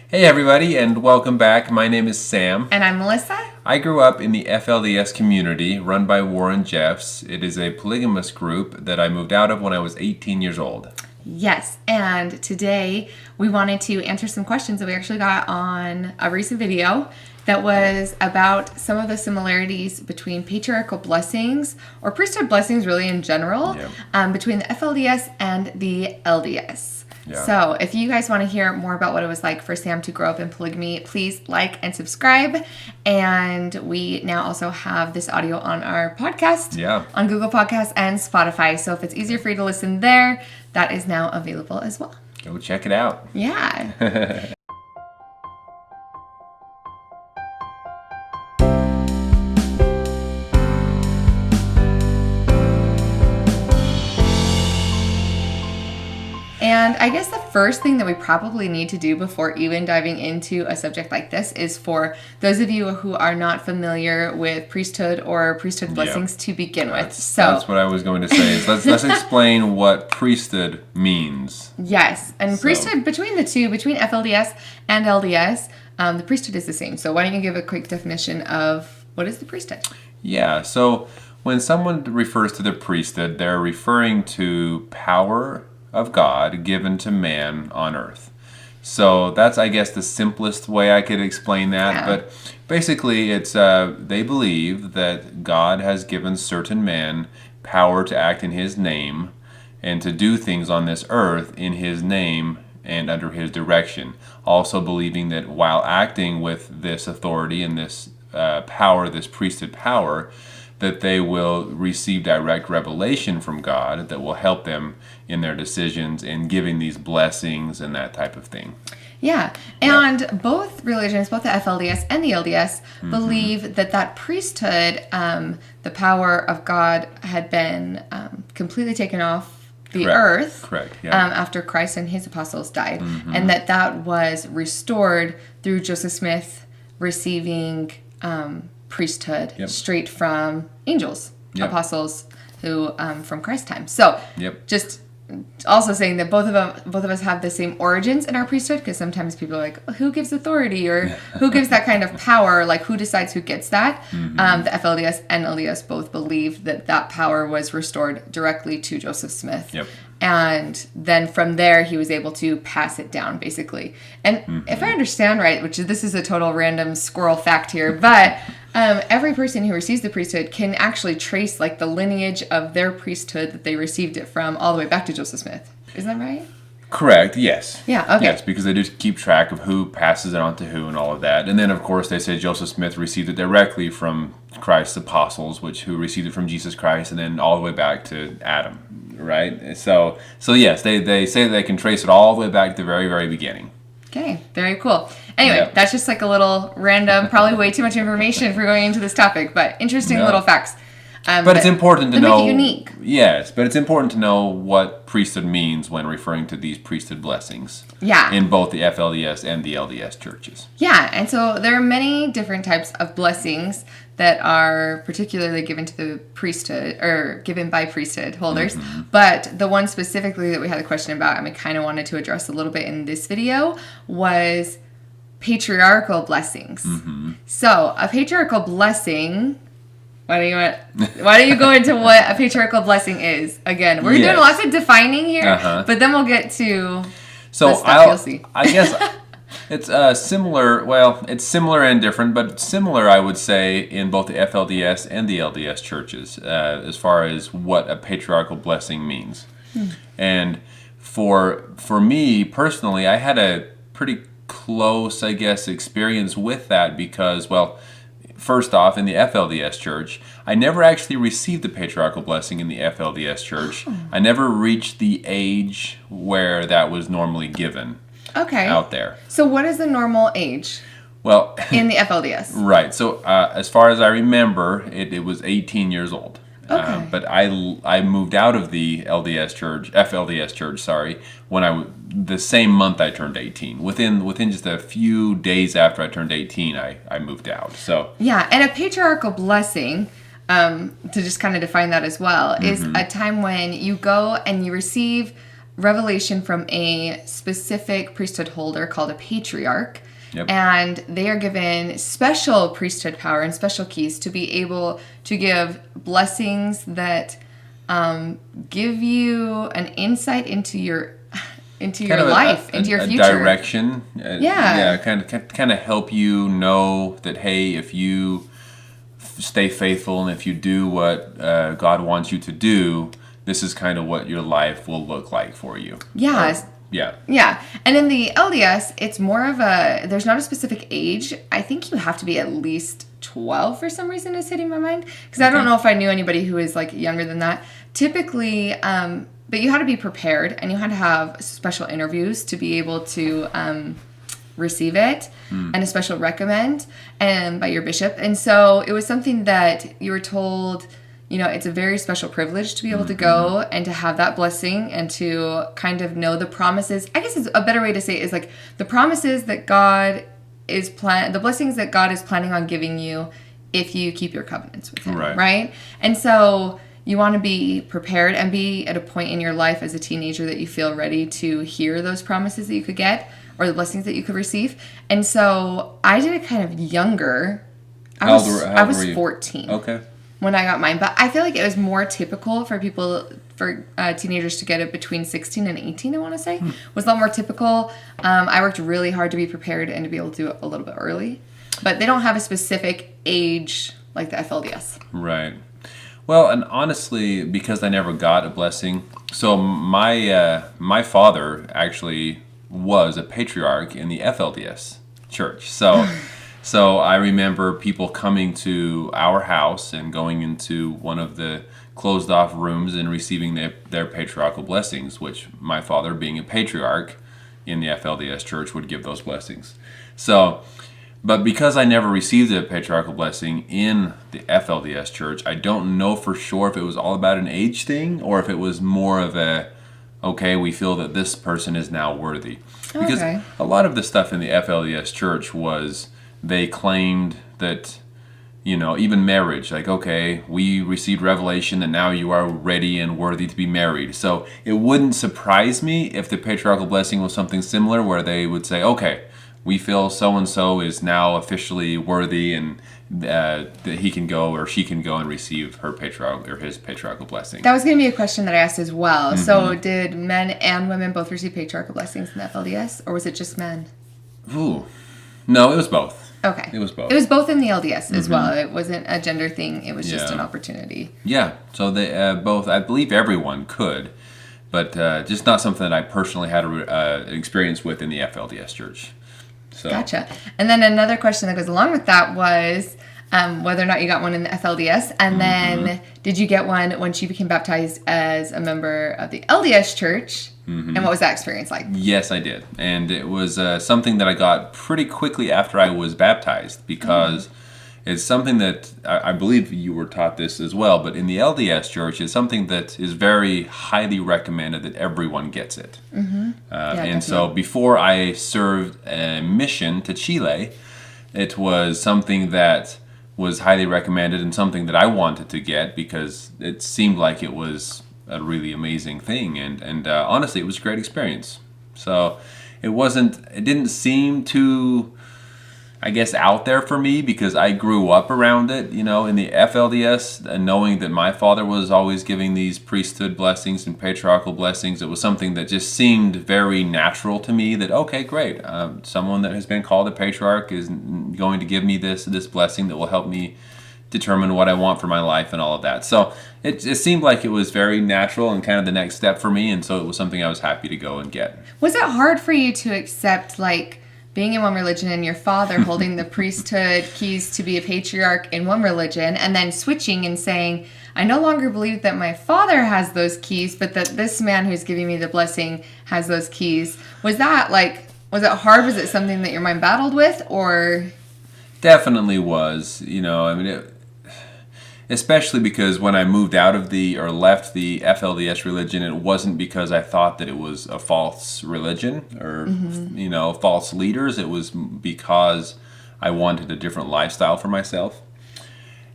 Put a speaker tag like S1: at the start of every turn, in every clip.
S1: Hey everybody, and welcome back. My name is Sam.
S2: And I'm Melissa.
S1: I grew up in the FLDS community run by Warren Jeffs. It is a polygamous group that I moved out of when I was 18 years old.
S2: Yes, and today we wanted to answer some questions that we actually got on a recent video that was about some of the similarities between patriarchal blessings, or priesthood blessings really in general, between the FLDS and the LDS. Yeah. So if you guys want to hear more about what it was like for Sam to grow up in polygamy, please like and subscribe. And we now also have this audio on our podcast, on Google Podcasts and Spotify. So if it's easier for you to listen there, that is now available as well.
S1: Go check it out.
S2: Yeah. And I guess the first thing that we probably need to do before even diving into a subject like this is for those of you who are not familiar with priesthood or priesthood blessings to begin with. So
S1: that's what I was going to say. Is let's explain what priesthood means.
S2: Yes, and priesthood between the two, between FLDS and LDS, the priesthood is the same. So why don't you give a quick definition of what is the priesthood?
S1: Yeah, so when someone refers to the priesthood, they're referring to power of God given to man on earth. So that's, I guess, the simplest way I could explain that. Yeah. But basically, it's they believe that God has given certain men power to act in His name and to do things on this earth in His name and under His direction. Also believing that while acting with this authority and this power, this priesthood power, that they will receive direct revelation from God that will help them in their decisions and giving these blessings and that type of thing.
S2: Yeah, and both religions, both the FLDS and the LDS, believe that priesthood, the power of God had been completely taken off the earth after Christ and His apostles died, and that was restored through Joseph Smith receiving priesthood straight from angels, apostles who from Christ's time. So just also saying that both of us have the same origins in our priesthood, because sometimes people are like, who gives authority or who gives that kind of power, like who decides who gets that. The FLDS and LDS both believe that power was restored directly to Joseph Smith. And then from there, he was able to pass it down, basically. And if I understand right, which this is a total random squirrel fact here, but every person who receives the priesthood can actually trace like the lineage of their priesthood that they received it from all the way back to Joseph Smith. Isn't that right?
S1: Correct, yes.
S2: Yeah, okay.
S1: Yes, because they do keep track of who passes it on to who and all of that. And then, of course, they say Joseph Smith received it directly from Christ's apostles, who received it from Jesus Christ, and then all the way back to Adam, right? So yes, they say they can trace it all the way back to the very, very beginning.
S2: Okay, very cool. Anyway, that's just like a little random, probably way too much information for going into this topic, but interesting little facts.
S1: But it's important to know.
S2: Make it unique.
S1: Yes, but it's important to know what priesthood means when referring to these priesthood blessings.
S2: Yeah.
S1: In both the FLDS and the LDS churches.
S2: Yeah, and so there are many different types of blessings that are particularly given to the priesthood, or given by priesthood holders. But the one specifically that we had a question about, and we kind of wanted to address a little bit in this video, was patriarchal blessings. So a patriarchal blessing. Why don't you go into what a patriarchal blessing is? Again, we're doing lots of defining here, but then we'll get to the stuff you'll see.
S1: I guess it's similar. Well, it's similar and different, but similar, I would say, in both the FLDS and the LDS churches, as far as what a patriarchal blessing means. And for me personally, I had a pretty close, I guess, experience with that because, well, first off, in the FLDS church, I never actually received the patriarchal blessing in the FLDS church. I never reached the age where that was normally given out there.
S2: So what is the normal age?
S1: Well,
S2: in the FLDS.
S1: Right. So as far as I remember, it was 18 years old. But I moved out of the FLDS church, when the same month I turned 18. Within just a few days after I turned 18, I moved out. So
S2: yeah, and a patriarchal blessing, to just kind of define that as well, is a time when you go and you receive revelation from a specific priesthood holder called a patriarch.
S1: Yep.
S2: And they are given special priesthood power and special keys to be able to give blessings that give you an insight into your life, into your future.
S1: Direction. Kind of help you know that, hey, if you stay faithful and if you do what God wants you to do, this is kind of what your life will look like for you.
S2: Yeah. Yeah. And in the LDS, it's more of there's not a specific age. I think you have to be at least 12 for some reason is hitting my mind. Because I don't know if I knew anybody who is like younger than that. Typically, but you had to be prepared and you had to have special interviews to be able to receive it and a special recommend by your bishop. And so it was something that you were told, it's a very special privilege to be able to go and to have that blessing and to kind of know the promises. I guess it's a better way to say it is like the promises that God is the blessings that God is planning on giving you if you keep your covenants with Him, right? And so you want to be prepared and be at a point in your life as a teenager that you feel ready to hear those promises that you could get or the blessings that you could receive. And so I did it kind of younger. I was 14.
S1: Okay.
S2: When I got mine. But I feel like it was more typical for teenagers to get it between 16 and 18, I want to say. It was a lot more typical. I worked really hard to be prepared and to be able to do it a little bit early. But they don't have a specific age like the FLDS.
S1: Right. Well, and honestly, because I never got a blessing, so my father actually was a patriarch in the FLDS church. So I remember people coming to our house and going into one of the closed off rooms and receiving their patriarchal blessings, which my father, being a patriarch in the FLDS church, would give those blessings. So, but because I never received a patriarchal blessing in the FLDS church, I don't know for sure if it was all about an age thing or if it was more of we feel that this person is now worthy. Because a lot of the stuff in the FLDS church was, they claimed that, even marriage, like, we received revelation that now you are ready and worthy to be married. So it wouldn't surprise me if the patriarchal blessing was something similar where they would say, we feel so-and-so is now officially worthy and that he can go or she can go and receive her his patriarchal blessing.
S2: That was going to be a question that I asked as well. Mm-hmm. So did men and women both receive patriarchal blessings in the FLDS, or was it just men?
S1: Ooh. No, it was both.
S2: Okay.
S1: It was both.
S2: It was both in the LDS as well. It wasn't a gender thing. It was just an opportunity.
S1: Yeah. So they both, I believe everyone could, but just not something that I personally had an experience with in the FLDS church. So.
S2: Gotcha. And then another question that goes along with that was whether or not you got one in the FLDS. And then did you get one once you became baptized as a member of the LDS church? And what was that experience like?
S1: Yes, I did. And it was something that I got pretty quickly after I was baptized because it's something that I believe you were taught this as well, but in the LDS church, it's something that is very highly recommended that everyone gets it. And so before I served a mission to Chile, it was something that was highly recommended and something that I wanted to get because it seemed like it was a really amazing thing, and honestly, it was a great experience. So it didn't seem too, I guess, out there for me because I grew up around it, in the FLDS, and knowing that my father was always giving these priesthood blessings and patriarchal blessings. It was something that just seemed very natural to me that, great, someone that has been called a patriarch is going to give me this blessing that will help me determine what I want for my life and all of that. So it seemed like it was very natural and kind of the next step for me, and so it was something I was happy to go and get.
S2: Was it hard for you to accept, being in one religion and your father holding the priesthood keys to be a patriarch in one religion and then switching and saying, I no longer believe that my father has those keys, but that this man who's giving me the blessing has those keys? Was that was it hard? Was it something that your mind battled with, or?
S1: Definitely was, especially because when I moved out of left the FLDS religion, it wasn't because I thought that it was a false religion or, false leaders. It was because I wanted a different lifestyle for myself.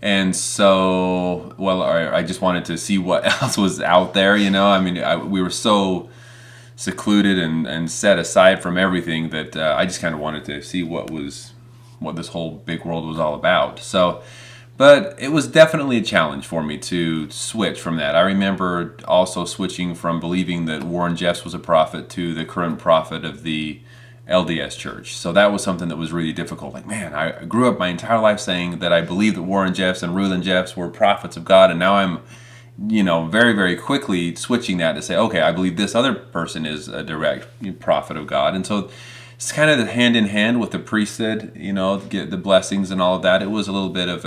S1: And so, I just wanted to see what else was out there, we were so secluded and set aside from everything that I just kind of wanted to see what this whole big world was all about. So, but it was definitely a challenge for me to switch from that. I remember also switching from believing that Warren Jeffs was a prophet to the current prophet of the LDS Church. So that was something that was really difficult. Like, man, I grew up my entire life saying that I believed that Warren Jeffs and Reuben Jeffs were prophets of God, and now I'm, very, very quickly switching that to say, okay, I believe this other person is a direct prophet of God. And so it's kind of the hand in hand with the priesthood, get the blessings and all of that. It was a little bit of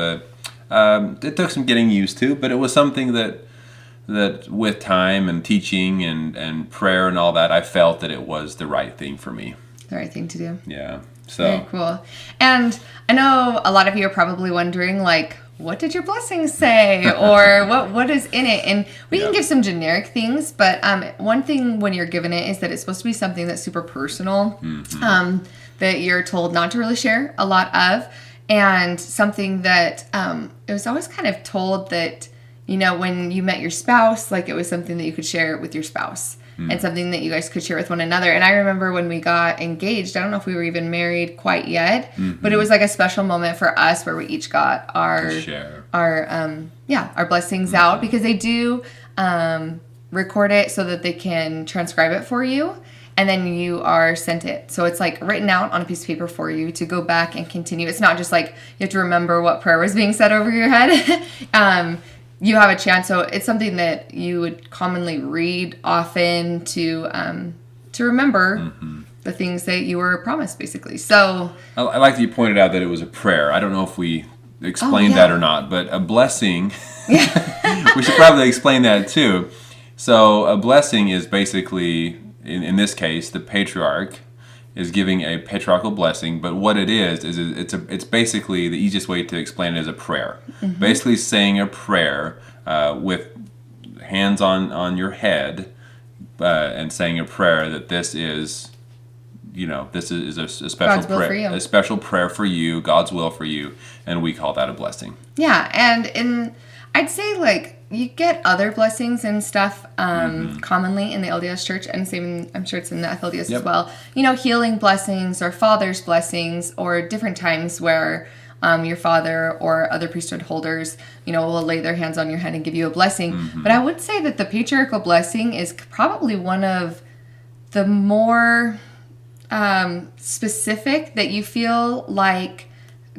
S1: it took some getting used to, but it was something that with time and teaching and prayer and all that, I felt that it was the right thing for me.
S2: The right thing to do.
S1: Yeah. So
S2: very cool. And I know a lot of you are probably wondering, like, what did your blessings say, or what is in it? And we can give some generic things, but one thing when you're given it is that it's supposed to be something that's super personal, that you're told not to really share a lot of, and something that it was always kind of told that, when you met your spouse, like it was something that you could share with your spouse. And something that you guys could share with one another. And I remember when we got engaged, I don't know if we were even married quite yet, but it was like a special moment for us where we each got our blessings out, because they do record it so that they can transcribe it for you, and then you are sent it. So it's like written out on a piece of paper for you to go back and continue. It's not just like you have to remember what prayer was being said over your head. You have a chance, so it's something that you would commonly read often to remember the things that you were promised, basically. So
S1: I like that you pointed out that it was a prayer. I don't know if we explained that or not, but a blessing, we should probably explain that too. So a blessing is basically, in this case, the patriarch is giving a patriarchal blessing, but what it is it's basically, the easiest way to explain it is a prayer. Basically saying a prayer with hands on your head and saying a prayer that this is a special prayer, a special prayer for you, God's will for you, and we call that a blessing.
S2: Yeah, and I'd say, like, you get other blessings and stuff commonly in the LDS Church, and same, I'm sure it's in the FLDS as well. Healing blessings or father's blessings, or different times where your father or other priesthood holders, will lay their hands on your head and give you a blessing. But I would say that the patriarchal blessing is probably one of the more specific, that you feel like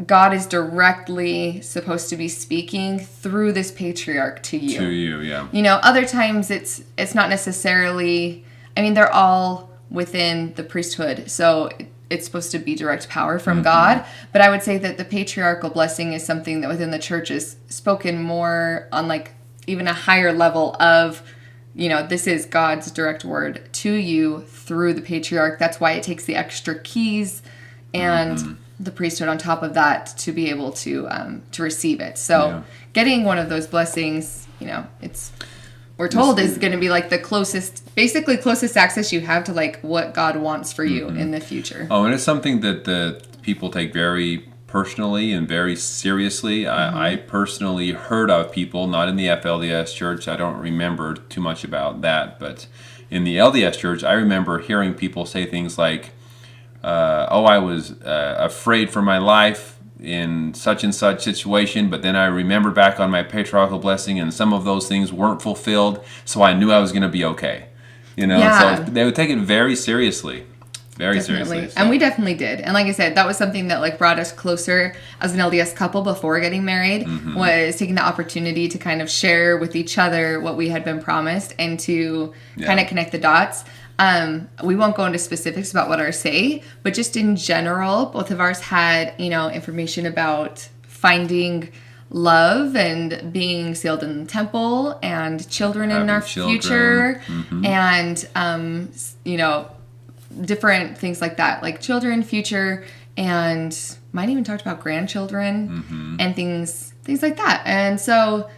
S2: God is directly supposed to be speaking through this patriarch to you.
S1: To you, yeah.
S2: Other times it's not necessarily, they're all within the priesthood, so it's supposed to be direct power from God. But I would say that the patriarchal blessing is something that within the church is spoken more on, like, even a higher level of, this is God's direct word to you through the patriarch. That's why it takes the extra keys and the priesthood on top of that to be able to receive it. So getting one of those blessings, we're told is going to be like the closest access you have to, like, what God wants for you in the future.
S1: Oh, and it's something that the people take very personally and very seriously. I personally heard of people, not in the FLDS Church, I don't remember too much about that, but in the LDS Church, I remember hearing people say things like, I was afraid for my life in such and such situation, but then I remembered back on my patriarchal blessing and some of those things weren't fulfilled, so I knew I was going to be okay. So they would take it very seriously. Very seriously. So.
S2: And we definitely did. And like I said, that was something that, like, brought us closer as an LDS couple before getting married, was taking the opportunity to kind of share with each other what we had been promised and to kind of connect the dots. We won't go into specifics about what ours say, but just in general, both of ours had, information about finding love and being sealed in the temple and children in our future and, different things like that, like children, future, and might even talked about grandchildren and things like that. And so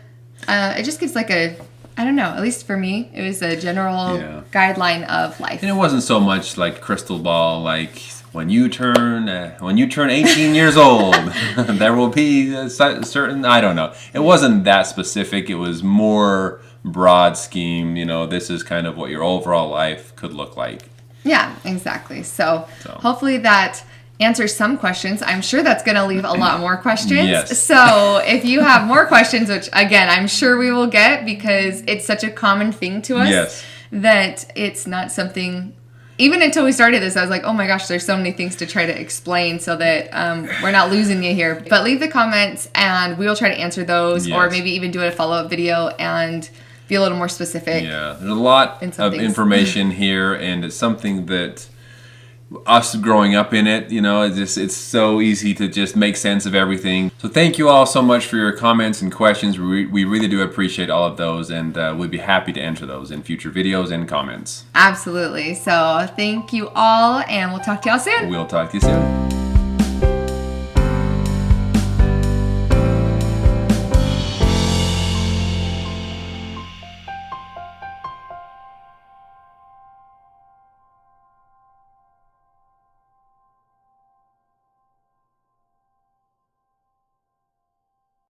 S2: it just gives like a, I don't know, at least for me, it was a general guideline of life.
S1: And it wasn't so much like crystal ball, like when you turn 18 years old, there will be a certain, I don't know. It wasn't that specific. It was more broad scheme, this is kind of what your overall life could look like.
S2: Yeah, exactly. So hopefully that answers some questions. I'm sure that's going to leave a lot more questions.
S1: Yes.
S2: So if you have more questions, which again, I'm sure we will get because it's such a common thing to us,
S1: yes,
S2: that it's not something, even until we started this, I was like, oh my gosh, there's so many things to try to explain so that we're not losing you here. But leave the comments and we will try to answer those, or maybe even do a follow-up video and be a little more specific.
S1: Yeah, there's a lot of information here, and it's something that us growing up in it, it's so easy to just make sense of everything. So thank you all so much for your comments and questions. We really do appreciate all of those, and we'd be happy to answer those in future videos and comments.
S2: Absolutely. So thank you all, and we'll talk to y'all soon.
S1: We'll talk to you soon.